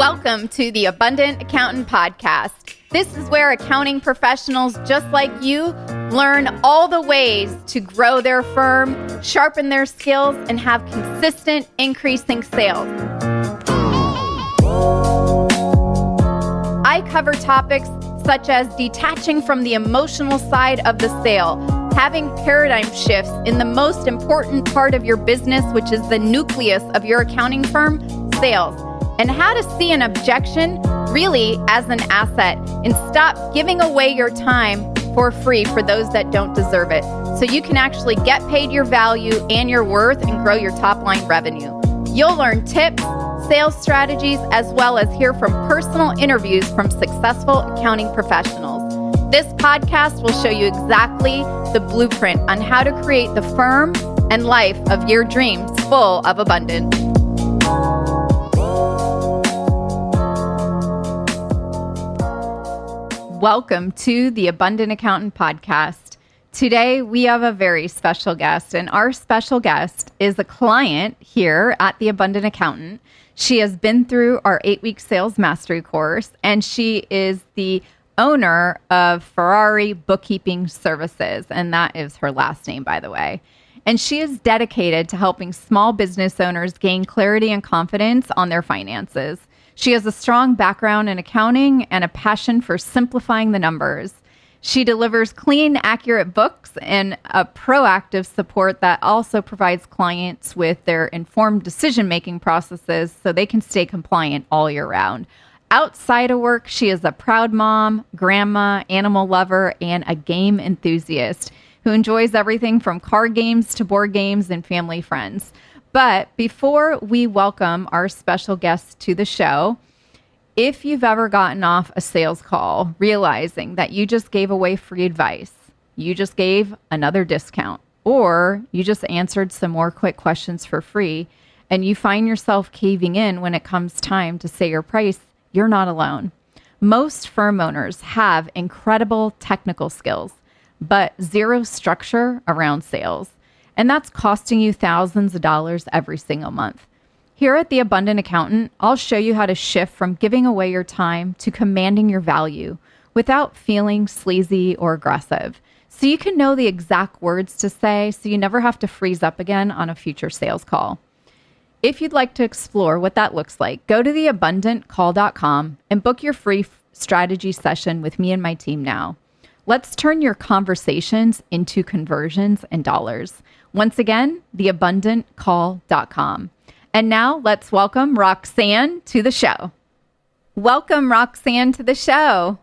Welcome to the Abundant Accountant Podcast. This is where accounting professionals just like you learn all the ways to grow their firm, sharpen their skills, and have consistent increasing sales. I cover topics such as detaching from the emotional side of the sale, having paradigm shifts in the most important part of your business, which is the nucleus of your accounting firm, sales, and how to see an objection really as an asset and stop giving away your time for free for those that don't deserve it, so you can actually get paid your value and your worth and grow your top line revenue. You'll learn tips, sales strategies, as well as hear from personal interviews from successful accounting professionals. This podcast will show you exactly the blueprint on how to create the firm and life of your dreams full of abundance. Welcome to the Abundant Accountant Podcast. Today, we have a very special guest, and our special guest is a client here at the Abundant Accountant. She has been through our 8-week sales mastery course, and she is the owner of Ferrari Bookkeeping Services, and that is her last name, by the way. And she is dedicated to helping small business owners gain clarity and confidence on their finances. She has a strong background in accounting and a passion for simplifying the numbers. She delivers clean, accurate books and a proactive support that also provides clients with their informed decision-making processes so they can stay compliant all year round. Outside of work, she is a proud mom, grandma, animal lover, and a game enthusiast who enjoys everything from card games to board games and family friends. But before we welcome our special guest to the show, if you've ever gotten off a sales call realizing that you just gave away free advice, you just gave another discount, or you just answered some more quick questions for free, and you find yourself caving in when it comes time to say your price, you're not alone. Most firm owners have incredible technical skills, but zero structure around sales. And that's costing you thousands of dollars every single month. Here at the Abundant Accountant, I'll show you how to shift from giving away your time to commanding your value without feeling sleazy or aggressive. So you can know the exact words to say so you never have to freeze up again on a future sales call. If you'd like to explore what that looks like, go to theabundantcall.com and book your free strategy session with me and my team now. Let's turn your conversations into conversions and dollars. Once again, theabundantcall.com. And now let's welcome Roxanne to the show. Welcome, Roxanne, to the show.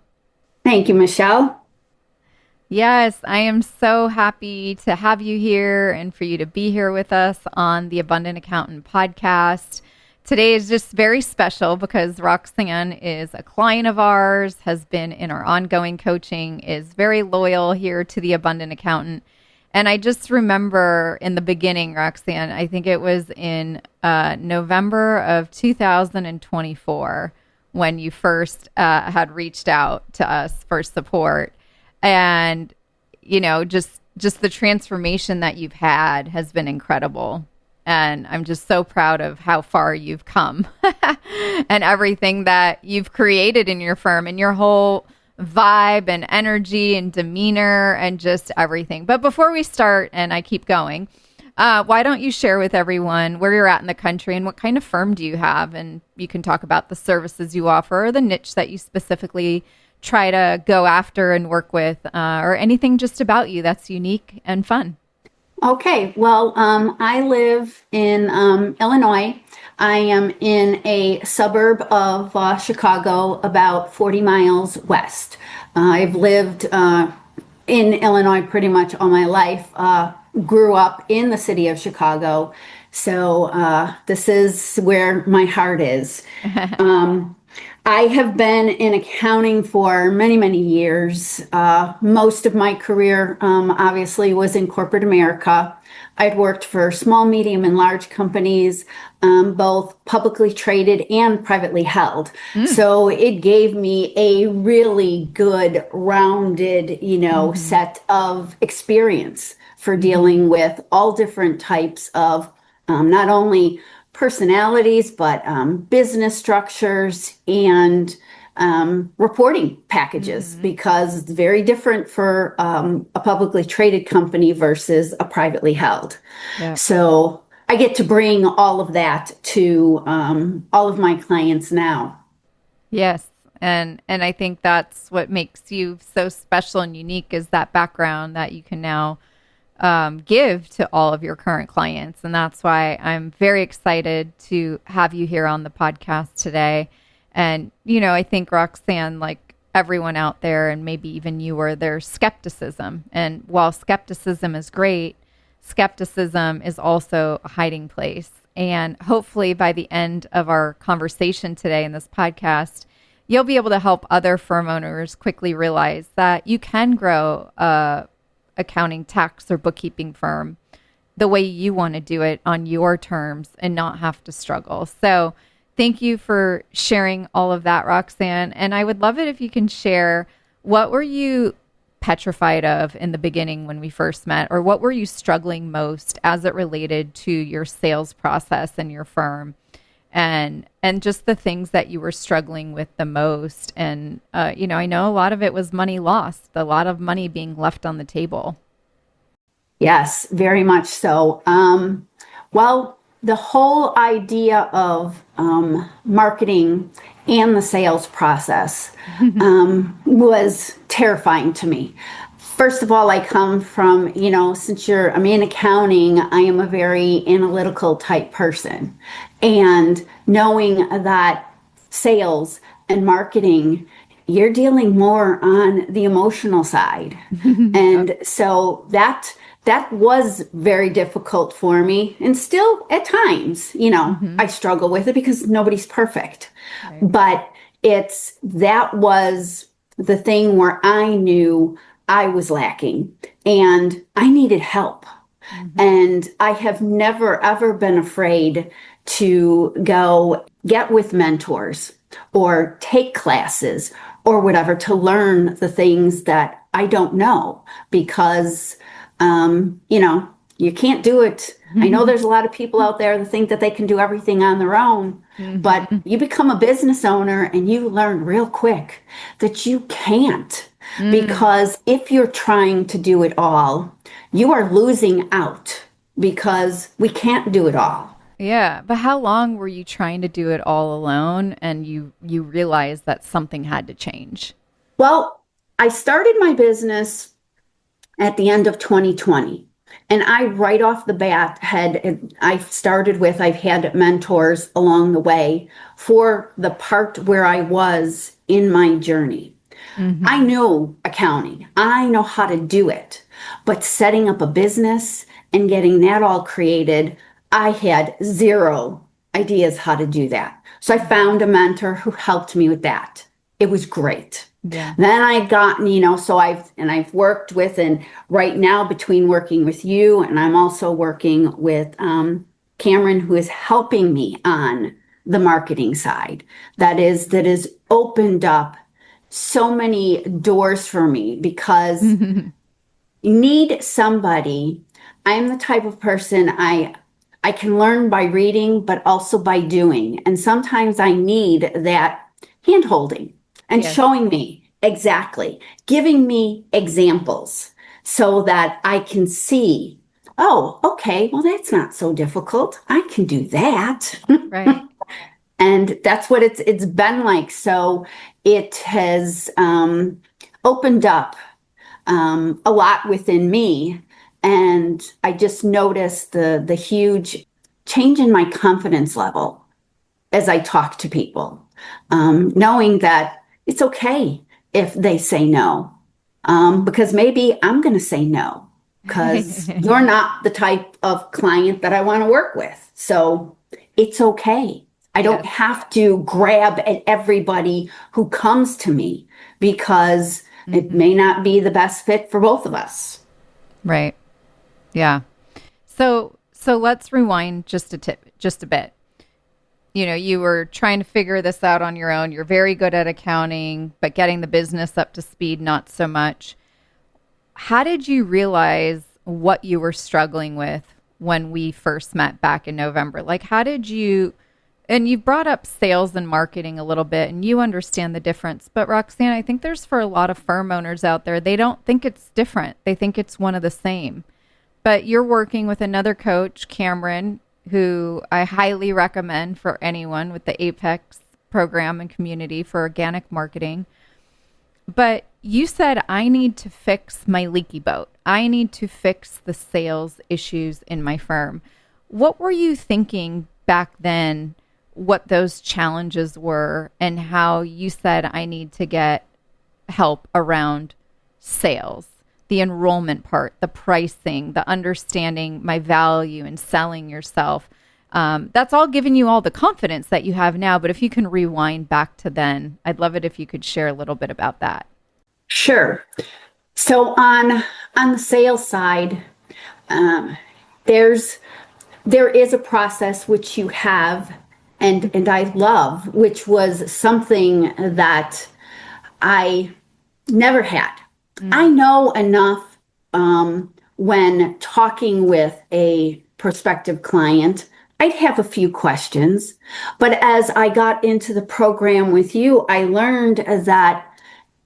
Thank you, Michelle. Yes, I am so happy to have you here and for you to be here with us on the Abundant Accountant Podcast. Today is just very special because Roxanne is a client of ours, has been in our ongoing coaching, is very loyal here to the Abundant Accountant. And I just remember in the beginning, Roxanne, I think it was in November of 2024 when you first had reached out to us for support. And, you know, just the transformation that you've had has been incredible. And I'm just so proud of how far you've come and everything that you've created in your firm and your whole vibe and energy and demeanor and just everything. But before we start, and I keep going, why don't you share with everyone where you're at in the country and what kind of firm do you have? And you can talk about the services you offer or the niche that you specifically try to go after and work with, or anything just about you that's unique and fun. Okay, well, I live in Illinois. I am in a suburb of Chicago, about 40 miles west. I've lived in Illinois pretty much all my life. Grew up in the city of Chicago, so this is where my heart is. I have been in accounting for many, many years. Most of my career, obviously, was in corporate America. I'd worked for small, medium, and large companies, both publicly traded and privately held. So it gave me a really good, rounded, set of experience for dealing with all different types of not only personalities, but business structures and reporting packages, because it's very different for a publicly traded company versus a privately held. Yeah. So I get to bring all of that to all of my clients now. Yes. And I think that's what makes you so special and unique, is that background that you can now give to all of your current clients. And that's why I'm very excited to have you here on the podcast today. And, I think, Roxanne, like everyone out there, and maybe even you, were there's skepticism. And while skepticism is great, skepticism is also a hiding place. And hopefully by the end of our conversation today in this podcast, you'll be able to help other firm owners quickly realize that you can grow a accounting, tax, or bookkeeping firm the way you want to do it on your terms and not have to struggle. So thank you for sharing all of that, Roxanne. And I would love it if you can share, what were you petrified of in the beginning when we first met, or what were you struggling most as it related to your sales process and your firm, and just the things that you were struggling with the most? And I know a lot of it was money lost, a lot of money being left on the table. Yes, very much so. Well, the whole idea of marketing and the sales process was terrifying to me. First of all, I come from, since I'm in accounting, I am a very analytical type person. And knowing that sales and marketing, you're dealing more on the emotional side. And so that was very difficult for me. And still at times, I struggle with it because nobody's perfect. Right. But that was the thing where I knew I was lacking and I needed help. And I have never, ever been afraid to go get with mentors or take classes or whatever to learn the things that I don't know, because, you can't do it. I know there's a lot of people out there that think that they can do everything on their own, but you become a business owner and you learn real quick that you can't. Because if you're trying to do it all, you are losing out, because we can't do it all. Yeah. But how long were you trying to do it all alone, and you realized that something had to change? Well, I started my business at the end of 2020. And I, right off the bat, I've had mentors along the way for the part where I was in my journey. I knew accounting. I know how to do it. But setting up a business and getting that all created, I had zero ideas how to do that. So I found a mentor who helped me with that. It was great. Yeah. Then I got, I've worked with, and right now between working with you and I'm also working with Cameron, who is helping me on the marketing side. That is opened up so many doors for me, because you need somebody. I'm the type of person, I can learn by reading, but also by doing. And sometimes I need that hand holding and showing me exactly, giving me examples so that I can see, oh, okay, well, that's not so difficult. I can do that. Right. And that's what it's been like. So it has opened up a lot within me. And I just noticed the huge change in my confidence level as I talk to people, knowing that it's okay if they say no, because maybe I'm going to say no, because you're not the type of client that I want to work with. So it's okay. I don't have to grab at everybody who comes to me, because it may not be the best fit for both of us. Right. Yeah. So let's rewind just a bit. You were trying to figure this out on your own. You're very good at accounting, but getting the business up to speed, not so much. How did you realize what you were struggling with when we first met back in November. Like, how did you, and you brought up sales and marketing a little bit, and you understand the difference. But Roxanne, I think there's for a lot of firm owners out there, they don't think it's different. They think it's one of the same. But you're working with another coach, Cameron, who I highly recommend for anyone with the Apex program and community for organic marketing. But you said, I need to fix my leaky boat. I need to fix the sales issues in my firm. What were you thinking back then, what those challenges were, and how you said, I need to get help around sales, the enrollment part, the pricing, the understanding my value and selling yourself? That's all given you all the confidence that you have now. But if you can rewind back to then, I'd love it if you could share a little bit about that. Sure. So on the sales side, there is a process which you have, and I love, which was something that I never had. I know enough when talking with a prospective client, I'd have a few questions. But as I got into the program with you, I learned that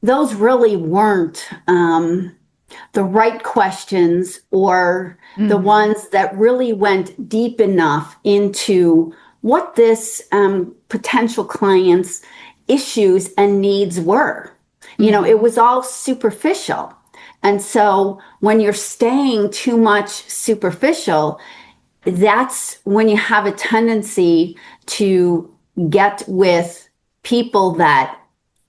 those really weren't the right questions, or the ones that really went deep enough into what this potential client's issues and needs were. You know, it was all superficial. And so when you're staying too much superficial, that's when you have a tendency to get with people that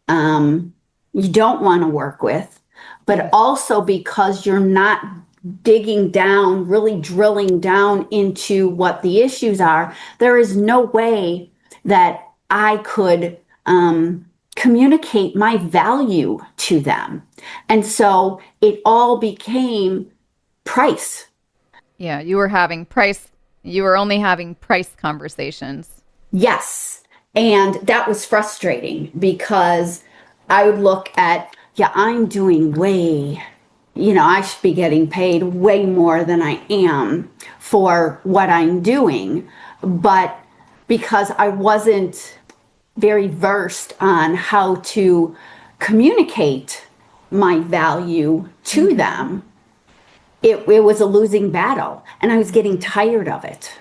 you don't want to work with, but also because you're not digging down, really drilling down into what the issues are, there is no way that I could communicate my value to them. And so it all became price. Yeah, you were only having price conversations. Yes. And that was frustrating because I would look at, yeah, I'm doing I should be getting paid way more than I am for what I'm doing. But because I wasn't very versed on how to communicate my value to them, it was a losing battle, and I was getting tired of it.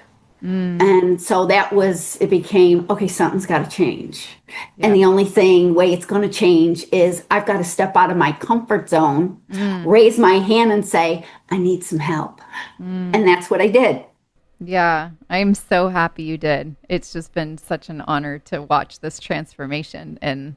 And so it became, okay, something's got to change. Yeah. And the only way it's going to change is I've got to step out of my comfort zone, raise my hand and say, I need some help. And that's what I did. Yeah, I'm so happy you did. It's just been such an honor to watch this transformation and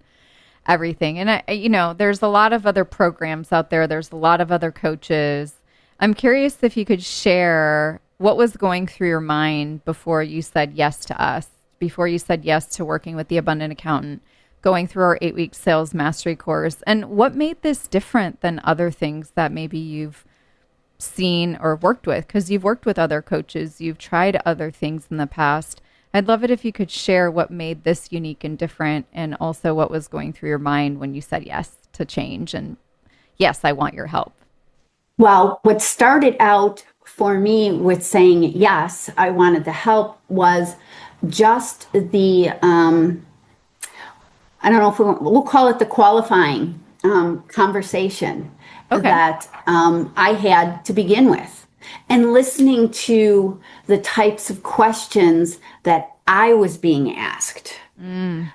everything. And there's a lot of other programs out there. There's a lot of other coaches. I'm curious if you could share what was going through your mind before you said yes to us, before you said yes to working with the Abundant Accountant, going through our 8-week sales mastery course, and what made this different than other things that maybe you've seen or worked with? Because you've worked with other coaches, you've tried other things in the past. I'd love it if you could share what made this unique and different, and also what was going through your mind when you said yes to change and yes, I want your help. Well, what started out for me with saying yes, I wanted the help, was just the, I don't know if we'll call it the qualifying conversation that I had to begin with, and listening to the types of questions that I was being asked. And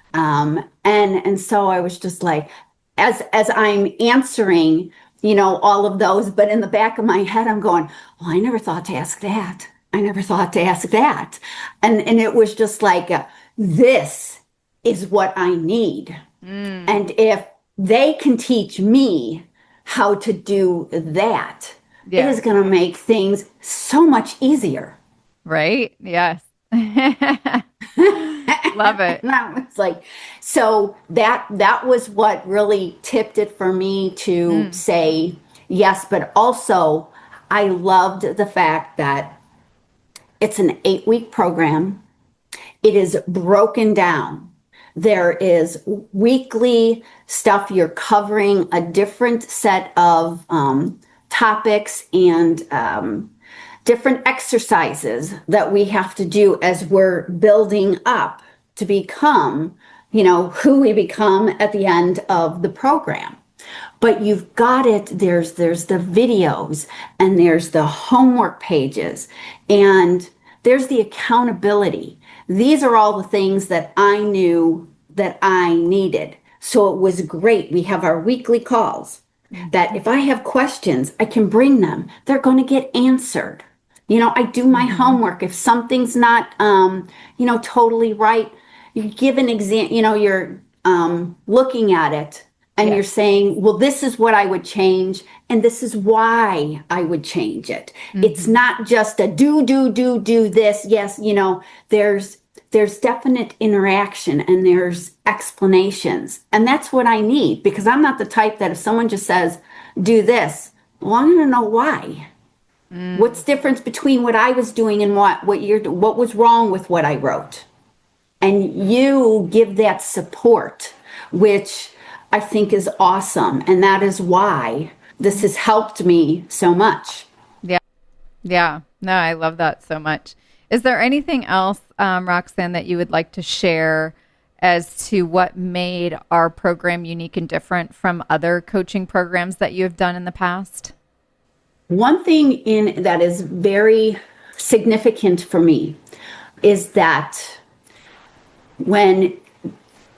so I was just like, as I'm answering, all of those, but in the back of my head, I'm going, well, I never thought to ask that. I never thought to ask that. And it was just like, this is what I need. And if they can teach me how to do that, it is going to make things so much easier. Right? Yes. Love it. And I was like, so that was what really tipped it for me to say yes. But also, I loved the fact that it's an 8-week program. It is broken down. There is weekly stuff. You're covering a different set of topics and different exercises that we have to do as we're building up to become, who we become at the end of the program. But you've got it. There's the videos, and there's the homework pages, and there's the accountability. These are all the things that I knew that I needed. So it was great. We have our weekly calls that if I have questions, I can bring them. They're going to get answered. I do my homework. If something's not, totally right, you give an exam, you're looking at it and you're saying, well, this is what I would change. And this is why I would change it. It's not just a do this. Yes. There's definite interaction and there's explanations. And that's what I need, because I'm not the type that if someone just says, do this, well, I'm going to know why. What's the difference between what I was doing and what was wrong with what I wrote? And you give that support, which I think is awesome. And that is why this has helped me so much. Yeah. Yeah. No, I love that so much. Is there anything else, Roxanne, that you would like to share as to what made our program unique and different from other coaching programs that you have done in the past? One thing that is very significant for me is that when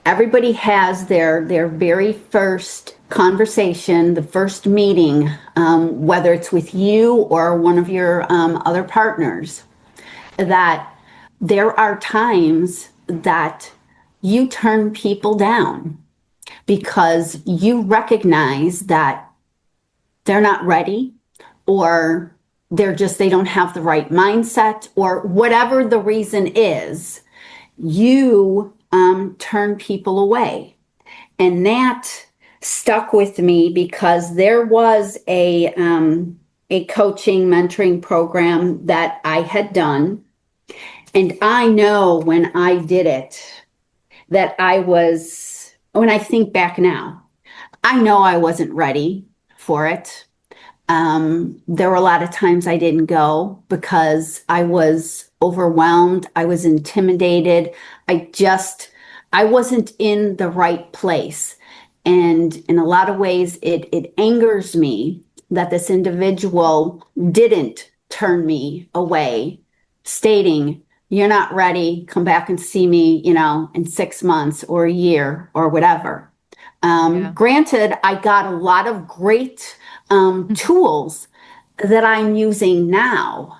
everybody has their very first conversation, the first meeting, whether it's with you or one of your other partners, that there are times that you turn people down because you recognize that they're not ready, or they don't have the right mindset, or whatever the reason is, you turn people away. And that stuck with me because there was a coaching mentoring program that I had done. And I know when I did it that when I think back now, I know I wasn't ready for it. There were a lot of times I didn't go because I was overwhelmed. I was intimidated. I wasn't in the right place. And in a lot of ways, it angers me that this individual didn't turn me away, stating, you're not ready, come back and see me, in 6 months or a year or whatever. Granted, I got a lot of great tools that I'm using now,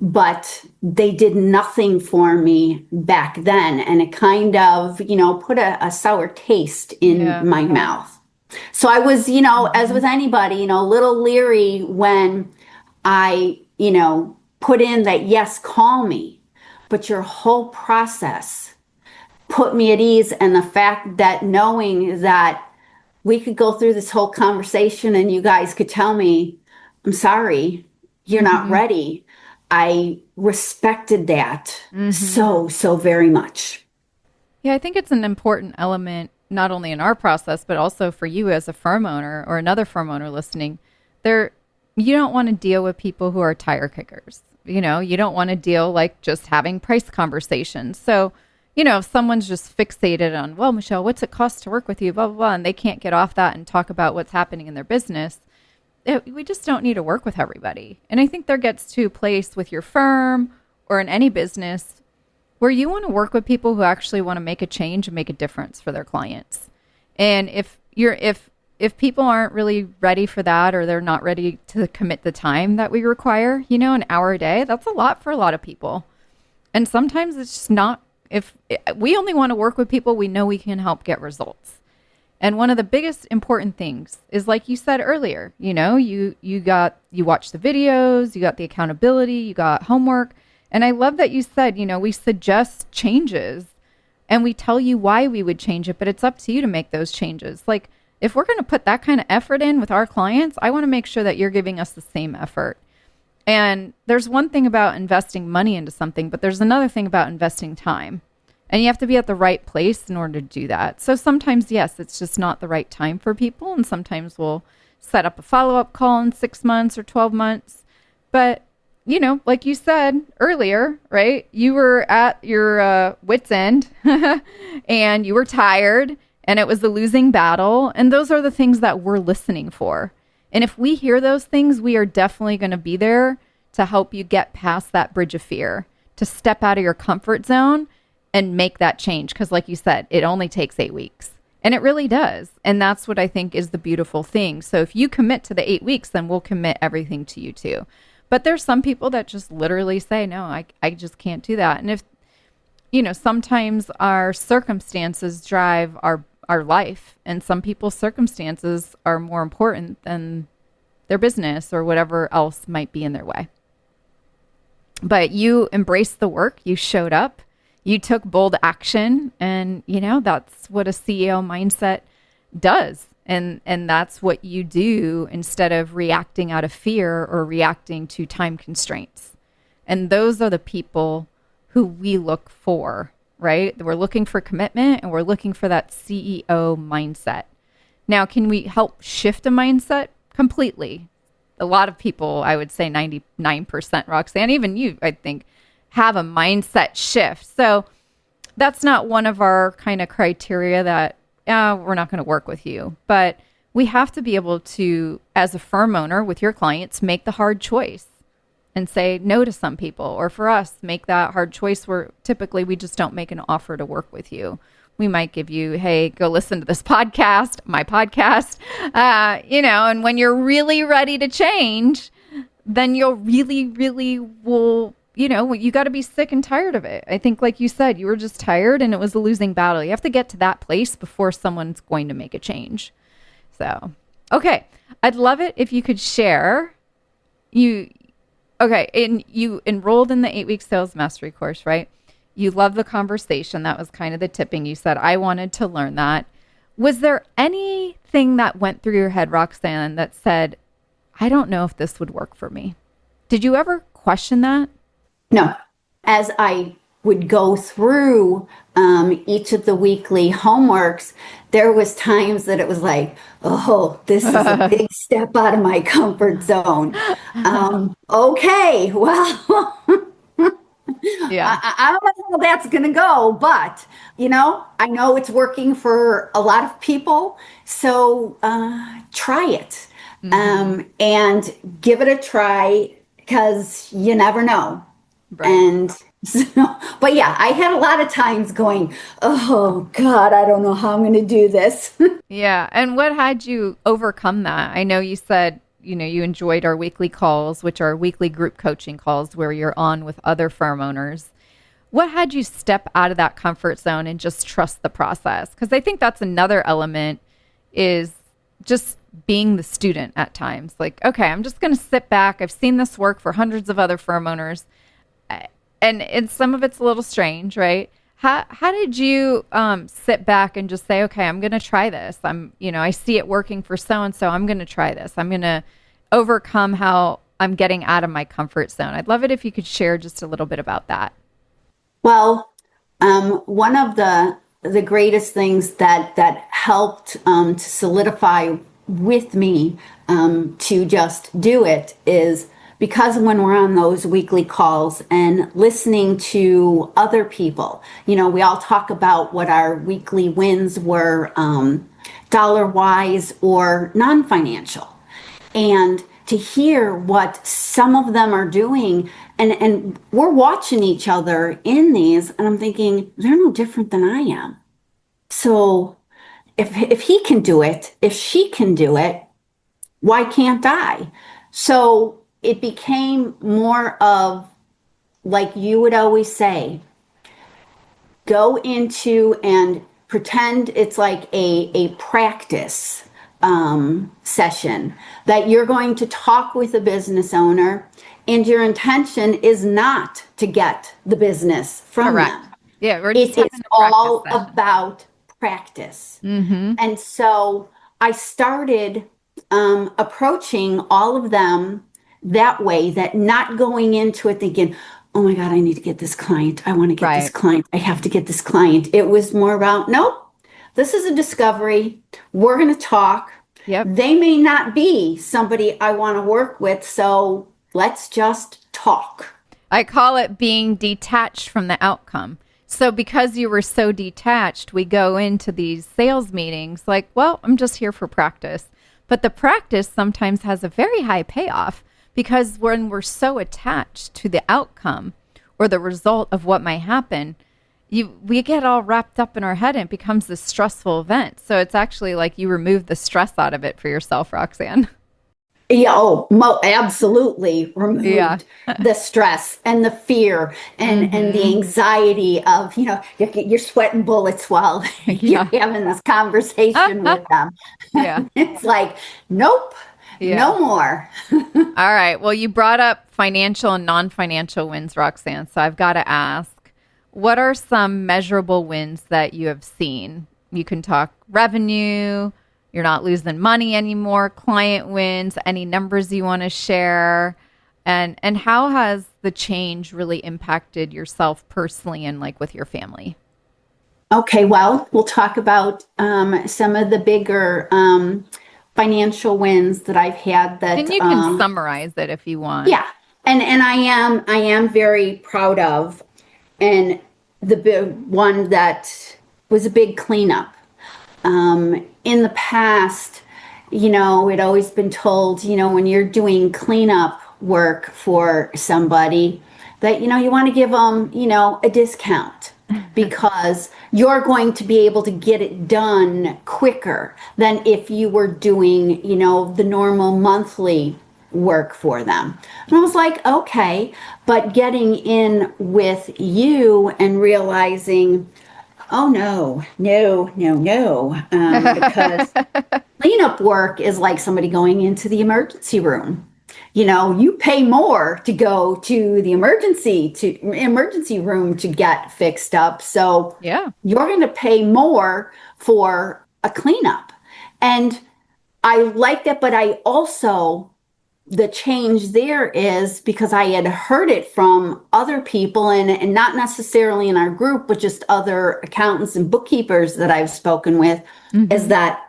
but they did nothing for me back then. And it kind of, put a sour taste in my mouth. So I was, as with anybody, a little leery when I, put in that, yes, call me, but your whole process put me at ease. And the fact that knowing that we could go through this whole conversation and you guys could tell me, I'm sorry, you're not ready. I respected that so very much. Yeah, I think it's an important element, not only in our process, but also for you as a firm owner or another firm owner listening. You don't want to deal with people who are tire kickers. You don't want to deal like just having price conversations. So, if someone's just fixated on, well, Michelle, what's it cost to work with you, blah, blah, blah, and they can't get off that and talk about what's happening in their business, we just don't need to work with everybody. And I think there gets to a place with your firm or in any business where you want to work with people who actually want to make a change and make a difference for their clients. And if people aren't really ready for that, or they're not ready to commit the time that we require, an hour a day, that's a lot for a lot of people. And sometimes it's just not. If we only want to work with people we know we can help get results. And one of the biggest important things is, like you said earlier, you watch the videos, you got the accountability, you got homework. And I love that you said, we suggest changes and we tell you why we would change it, but it's up to you to make those changes. Like, if we're going to put that kind of effort in with our clients, I want to make sure that you're giving us the same effort. And there's one thing about investing money into something, but there's another thing about investing time. And you have to be at the right place in order to do that. So sometimes, yes, it's just not the right time for people. And sometimes we'll set up a follow-up call in 6 months or 12 months. But like you said earlier, right? You were at your wit's end and you were tired and it was a losing battle. And those are the things that we're listening for. And if we hear those things, we are definitely going to be there to help you get past that bridge of fear, to step out of your comfort zone and make that change. Because, like you said, it only takes 8 weeks. And it really does. And that's what I think is the beautiful thing. So if you commit to the 8 weeks, then we'll commit everything to you too. But there's some people that just literally say, no, I just can't do that. And if, sometimes our circumstances drive our life, and some people's circumstances are more important than their business or whatever else might be in their way. But you embraced the work, you showed up, you took bold action, and that's what a CEO mindset does. And that's what you do instead of reacting out of fear or reacting to time constraints. And those are the people who we look for, right? We're looking for commitment and we're looking for that CEO mindset. Now, can we help shift a mindset? Completely. A lot of people, I would say 99%, Roxanne, even you, I think, have a mindset shift. So that's not one of our kind of criteria that we're not going to work with you. But we have to be able to, as a firm owner with your clients, make the hard choice and say no to some people. Or for us, make that hard choice where typically we just don't make an offer to work with you. We might give you, hey, go listen to this podcast, my podcast, and when you're really ready to change, then you'll really will, you got to be sick and tired of it. I think, like you said, you were just tired and it was a losing battle. You have to get to that place before someone's going to make a change. So, okay. I'd love it if you could share and you enrolled in the 8-week sales mastery course, right? You love the conversation. That was kind of the tipping. You said, I wanted to learn that. Was there anything that went through your head, Roxanne, that said, I don't know if this would work for me? Did you ever question that? No. As I would go through each of the weekly homeworks, there was times that it was like, oh, this is a big step out of my comfort zone. Okay, well, Yeah. I don't know how that's going to go, but, I know it's working for a lot of people. So try it and give it a try because you never know. Right. And so, but yeah, I had a lot of times going, oh God, I don't know how I'm going to do this. Yeah. And what had you overcome that? I know you said, you enjoyed our weekly calls, which are weekly group coaching calls where you're on with other firm owners. What had you step out of that comfort zone and just trust the process? Because I think that's another element is just being the student at times. Like, okay, I'm just going to sit back. I've seen this work for hundreds of other firm owners. And some of it's a little strange, right? How did you sit back and just say, okay, I'm going to try this. I see it working for so-and-so. I'm going to try this. I'm going to overcome how I'm getting out of my comfort zone. I'd love it if you could share just a little bit about that. Well, one of the greatest things that helped to solidify with me to just do it is because when we're on those weekly calls and listening to other people, we all talk about what our weekly wins were, dollar wise or non-financial. And to hear what some of them are doing, and we're watching each other in these, and I'm thinking, they're no different than I am. So if he can do it, if she can do it, why can't I? So it became more of, like you would always say, go into and pretend it's like a practice session that you're going to talk with a business owner, and your intention is not to get the business from Correct. them. Yeah, we're It just is having a all practice session. about practice. Mm-hmm. And so I started approaching all of them that way, that not going into it thinking, oh my God, I need to get this client. I want to get this Right. client. I have to get this client. It was more about, nope, this is a discovery. We're going to talk. Yep. They may not be somebody I want to work with. So let's just talk. I call it being detached from the outcome. So because you were so detached, we go into these sales meetings like, well, I'm just here for practice. But the practice sometimes has a very high payoff because when we're so attached to the outcome or the result of what might happen, we get all wrapped up in our head and it becomes this stressful event. So it's actually like you remove the stress out of it for yourself, Roxanne. Yeah, absolutely Yeah. removed the stress and the fear and the Mm-hmm. anxiety of, you're sweating bullets while you're Yeah. having this conversation with them. Yeah. It's like, nope, Yeah. no more. All right. Well, you brought up financial and non-financial wins, Roxanne. So I've got to ask, what are some measurable wins that you have seen? You can talk revenue, you're not losing money anymore, client wins, any numbers you want to share, and how has the change really impacted yourself personally and like with your family? Okay, well, we'll talk about some of the bigger financial wins that I've had And that you can summarize it if you want. yeah, and I am very proud of, and the big one that was a big cleanup. In the past, we'd always been told, when you're doing cleanup work for somebody, that, you want to give them, a discount because you're going to be able to get it done quicker than if you were doing, the normal monthly work for them. And I was like, okay, but getting in with you and realizing, oh no, no, no, no. Because cleanup work is like somebody going into the emergency room. You pay more to go to the emergency room to get fixed up. So Yeah. you're going to pay more for a cleanup. And I like that, but I also the change there is because I had heard it from other people and not necessarily in our group, but just other accountants and bookkeepers that I've spoken with, is Hmm. that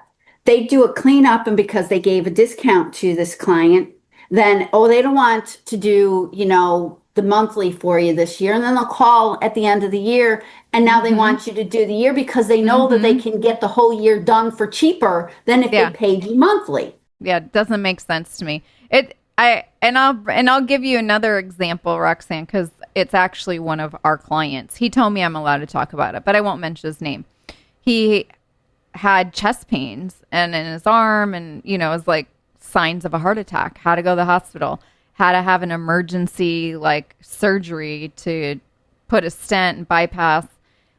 they do a cleanup and because they gave a discount to this client, then, oh, they don't want to do, the monthly for you this year. And then they'll call at the end of the year and now they Hmm. want you to do the year because they know that they Hmm. can get the whole year done for cheaper than if they Yeah. paid you monthly. Yeah, it doesn't make sense to me. I'll give you another example, Roxanne, because it's actually one of our clients. He told me I'm allowed to talk about it, but I won't mention his name. He had chest pains and in his arm, and it was like signs of a heart attack. Had to go to the hospital. Had to have an emergency like surgery to put a stent and bypass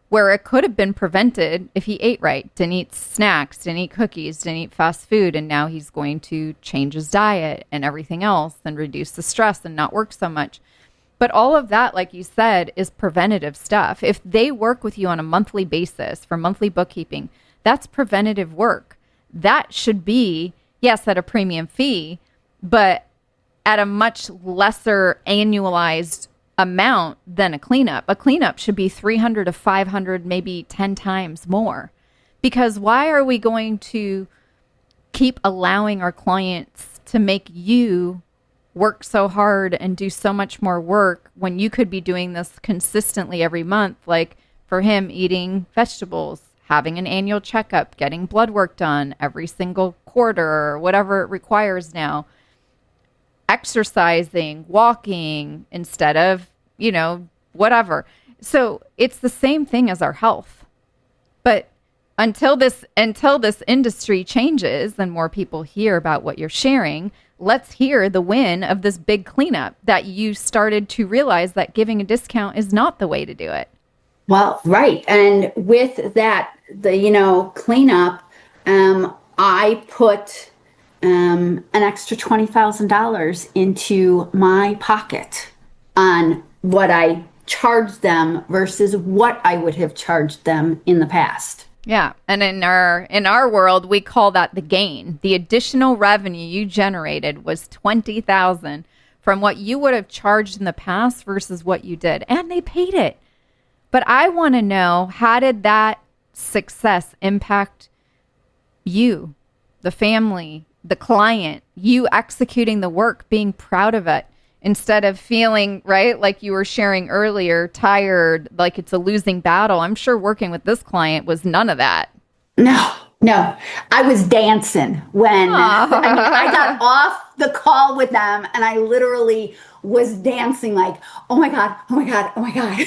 where it could have been prevented if he ate right, didn't eat snacks, didn't eat cookies, didn't eat fast food. And now he's going to change his diet and everything else and reduce the stress and not work so much. But all of that, like you said, is preventative stuff. If they work with you on a monthly basis for monthly bookkeeping, that's preventative work. That should be, yes, at a premium fee, but at a much lesser annualized amount than a cleanup. A cleanup should be 300 to 500, maybe 10 times more. Because why are we going to keep allowing our clients to make you work so hard and do so much more work when you could be doing this consistently every month? Like for him, eating vegetables, having an annual checkup, getting blood work done every single quarter or whatever it requires now, exercising, walking instead of, whatever. So it's the same thing as our health. But until this industry changes and more people hear about what you're sharing, let's hear the win of this big cleanup that you started to realize that giving a discount is not the way to do it. Well, right. And with that, the, cleanup, I put an extra $20,000 into my pocket on what I charged them versus what I would have charged them in the past. Yeah, and in our world, we call that the gain. The additional revenue you generated was 20,000 from what you would have charged in the past versus what you did, and they paid it. But I want to know, how did that success impact you, the family, the client, you executing the work, being proud of it? instead of feeling, right, like you were sharing earlier, tired, like it's a losing battle. I'm sure working with this client was none of that. No, no. I was dancing I got Aw. off the call with them and I literally was dancing like, oh my God, oh my God, oh my God.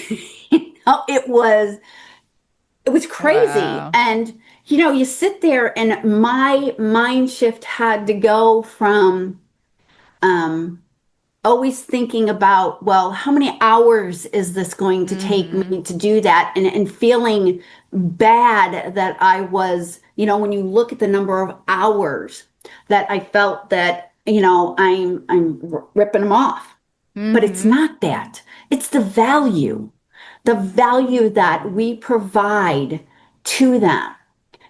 It was crazy. Wow. And, you sit there and my mind shift had to go from, um, always thinking about, well, how many hours is this going to take Mm-hmm. me to do that? And feeling bad that I was, when you look at the number of hours that I felt that, I'm ripping them off. But it's Mm-hmm. not that. It's the value that we provide to them,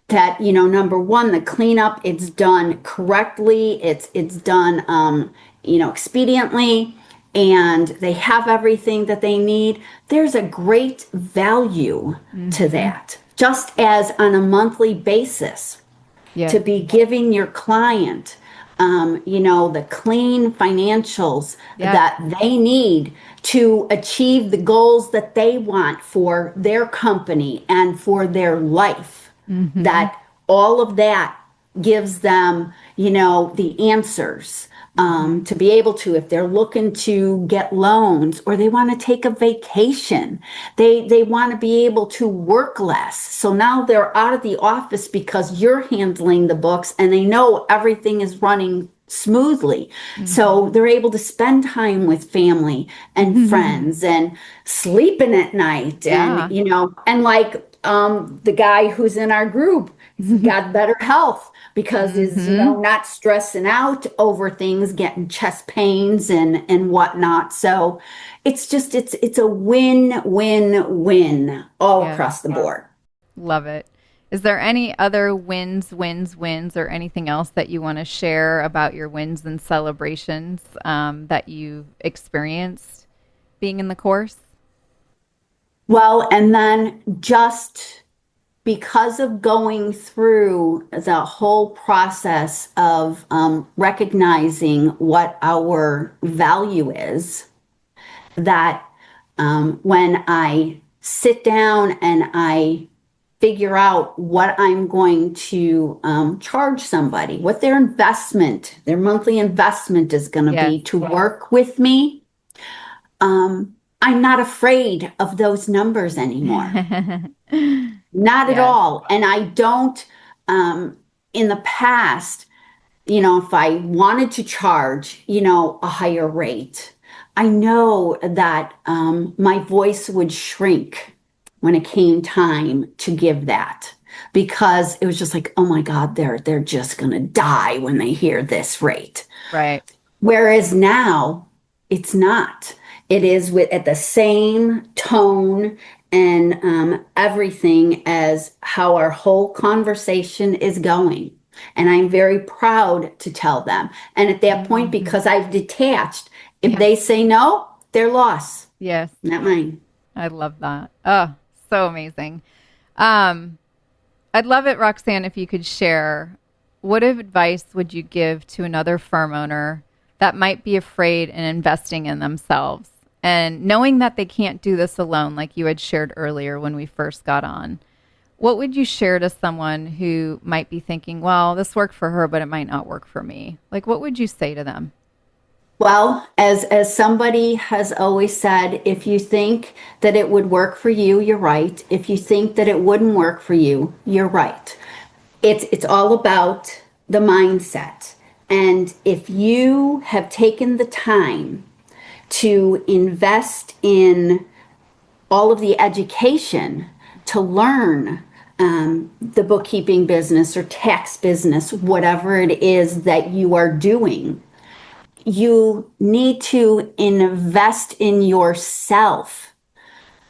that number one, the cleanup, it's done correctly, it's done expediently, and they have everything that they need. There's a great value to Mm-hmm. that, just as on a monthly basis, Yes. to be giving your client the clean financials Yep. that they need to achieve the goals that they want for their company and for their life. Mm-hmm. That all of that gives them, the answers, Mm-hmm. to be able to, if they're looking to get loans or they want to take a vacation, they want to be able to work less. So now they're out of the office because you're handling the books and they know everything is running smoothly. Mm-hmm. So they're able to spend time with family and friends and sleeping at night, and Yeah. and like the guy who's in our group, he's got better health because he's Mm-hmm. not stressing out over things, getting chest pains and whatnot. So it's a win all Yes. across the board. Love it. Is there any other wins, or anything else that you want to share about your wins and celebrations that you experienced being in the course? Well, and then just because of going through the whole process of recognizing what our value is, that when I sit down and I figure out what I'm going to charge somebody, what their monthly investment is going to Yes. be to work with me, I'm not afraid of those numbers anymore. Not at Yes. all. And I don't, in the past, if I wanted to charge, a higher rate, I know that my voice would shrink when it came time to give that, because it was just like, oh my God, they're just gonna die when they hear this rate. Right. Whereas now, it's not. It is with at the same tone and everything as how our whole conversation is going. And I'm very proud to tell them. And at that point, Mm-hmm. because I've detached, if Yeah. they say no, their loss, Yes. not mine. I love that. Oh, so amazing. Um, I'd love it, Roxanne, if you could share what advice would you give to another firm owner that might be afraid in investing in themselves and knowing that they can't do this alone, like you had shared earlier when we first got on? What would you share to someone who might be thinking, well, this worked for her, but it might not work for me? Like, what would you say to them? Well, as somebody has always said, if you think that it would work for you, you're right. If you think that it wouldn't work for you, you're right. It's all about the mindset. And if you have taken the time to invest in all of the education to learn the bookkeeping business or tax business, whatever it is that you are doing, you need to invest in yourself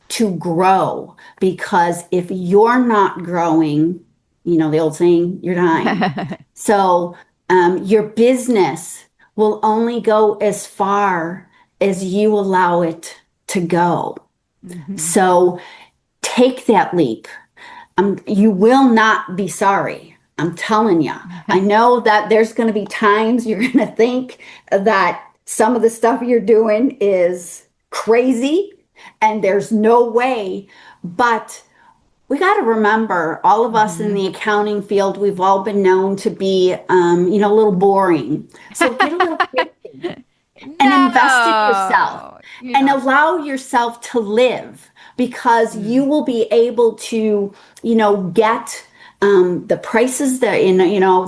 to grow. Because if you're not growing, the old saying, you're dying. So your business will only go as far as you allow it to go. Hmm. So take that leap. You will not be sorry. I'm telling you. I know that there's going to be times you're going to think that some of the stuff you're doing is crazy and there's no way. But we got to remember, all of us in Hmm. the accounting field, we've all been known to be, a little boring. So get a little crazy and invest in yourself No, you're and not. allow yourself to live, because you Mm, will be able to, get the prices that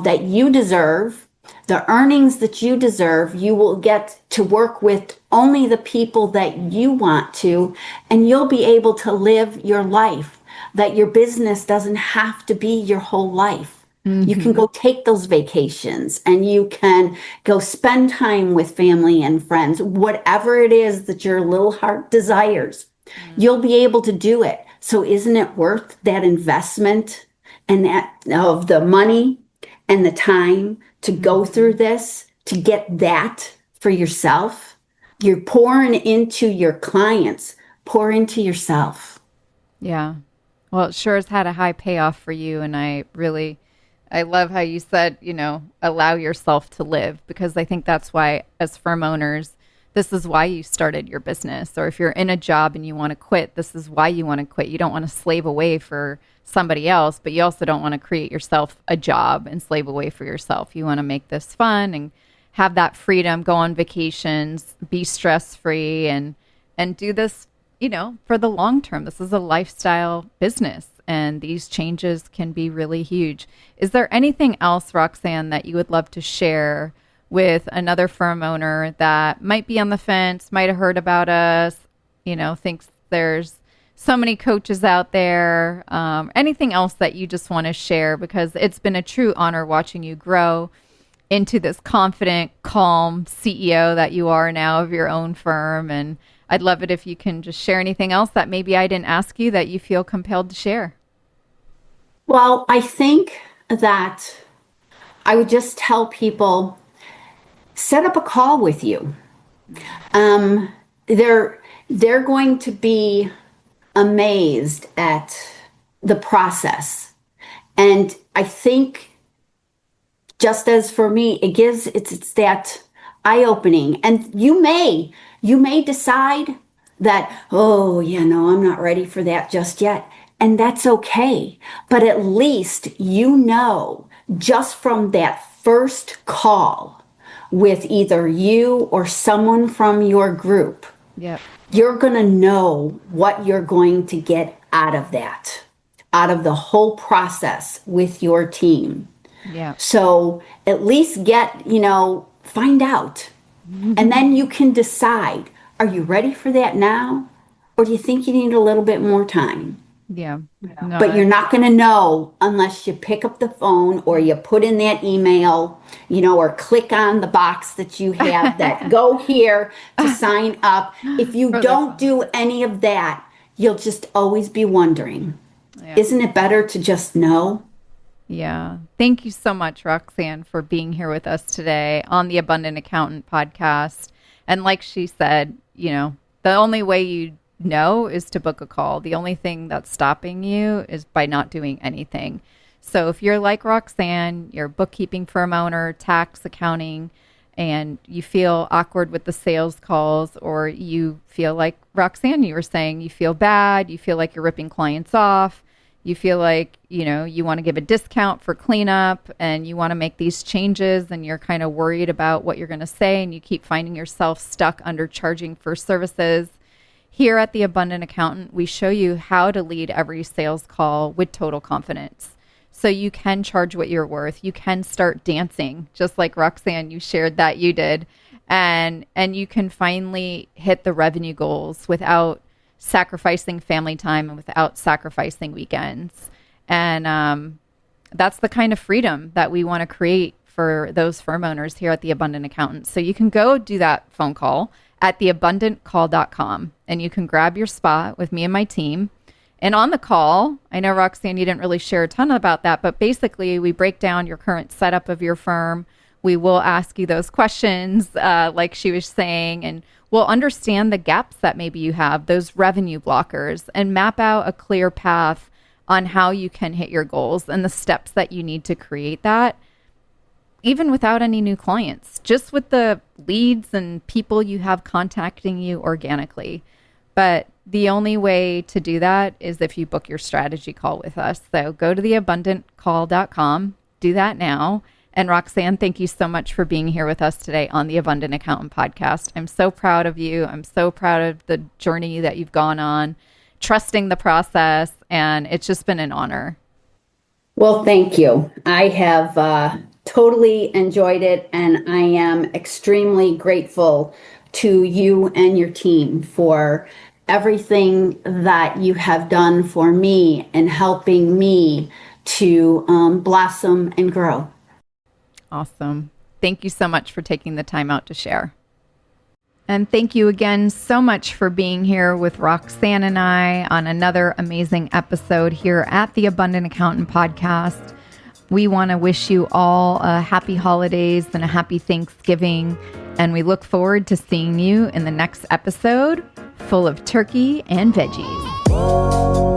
that you deserve, the earnings that you deserve. You will get to work with only the people that you want to, and you'll be able to live your life. That your business doesn't have to be your whole life. You can hmm. go take those vacations and you can go spend time with family and friends, whatever it is that your little heart desires. Mm, You'll be able to do it. So isn't it worth that investment and that of the money and the time to go through mhm. this, to get that for yourself? You're pouring into your clients, pour into yourself. Yeah. Well, it sure has had a high payoff for you. And I love how you said, allow yourself to live, because I think that's why, as firm owners, this is why you started your business. Or if you're in a job and you want to quit, this is why you want to quit. You don't want to slave away for somebody else, but you also don't want to create yourself a job and slave away for yourself. You want to make this fun and have that freedom, go on vacations, be stress free, and do this, for the long term. This is a lifestyle business, and these changes can be really huge. Is there anything else, Roxanne, that you would love to share with another firm owner that might be on the fence, might have heard about us, thinks there's so many coaches out there? Anything else that you just want to share? Because it's been a true honor watching you grow into this confident, calm CEO that you are now of your own firm. And I'd love it if you can just share anything else that maybe I didn't ask you that you feel compelled to share. Well, I think that I would just tell people, set up a call with you. Um, they're they're going to be amazed at the process. And I think, just as for me, it's that eye opening. And you may decide that, oh yeah, no, I'm not ready for that just yet. And that's okay. But at least just from that first call with either you or someone from your group, Yep. you're going to know what you're going to get out of that, out of the whole process with your team. Yep. So at least find out. And then you can decide, are you ready for that now? Or do you think you need a little bit more time? Yeah. No, But you're not going to know unless you pick up the phone or you put in that email, or click on the box that you have that go here to sign up. If you for the don't phone. do any of that, you'll just always be wondering, Yeah. isn't it better to just know? Yeah. Thank you so much, Roxanne, for being here with us today on the Abundant Accountant podcast. And like she said, the only way you know is to book a call. The only thing that's stopping you is by not doing anything. So if you're like Roxanne, you're a bookkeeping firm owner, tax, accounting, and you feel awkward with the sales calls, or you feel like Roxanne, you were saying, you feel bad, you feel like you're ripping clients off, you feel like, you want to give a discount for cleanup and you want to make these changes and you're kind of worried about what you're going to say and you keep finding yourself stuck undercharging for services. Here at the Abundant Accountant, we show you how to lead every sales call with total confidence. So you can charge what you're worth. You can start dancing, just like Roxanne, you shared that you did. And you can finally hit the revenue goals without sacrificing family time and without sacrificing weekends. And that's the kind of freedom that we want to create for those firm owners here at the Abundant Accountant. So you can go do that phone call at theabundantcall.com and you can grab your spot with me and my team. And on the call, I know, Roxanne, you didn't really share a ton about that, but basically we break down your current setup of your firm. We will ask you those questions, like she was saying, and we'll understand the gaps that maybe you have, those revenue blockers, and map out a clear path on how you can hit your goals and the steps that you need to create that. even without any new clients, just with the leads and people you have contacting you organically. But the only way to do that is if you book your strategy call with us. So go to theabundantcall.com, do that now. And Roxanne, thank you so much for being here with us today on the Abundant Accountant podcast. I'm so proud of you. I'm so proud of the journey that you've gone on, trusting the process, and it's just been an honor. Well, thank you. I have totally enjoyed it, and I am extremely grateful to you and your team for everything that you have done for me and helping me to blossom and grow. Awesome. Thank you so much for taking the time out to share. And thank you again so much for being here with Roxanne and I on another amazing episode here at the Abundant Accountant podcast. We want to wish you all a happy holidays and a happy Thanksgiving. And we look forward to seeing you in the next episode full of turkey and veggies.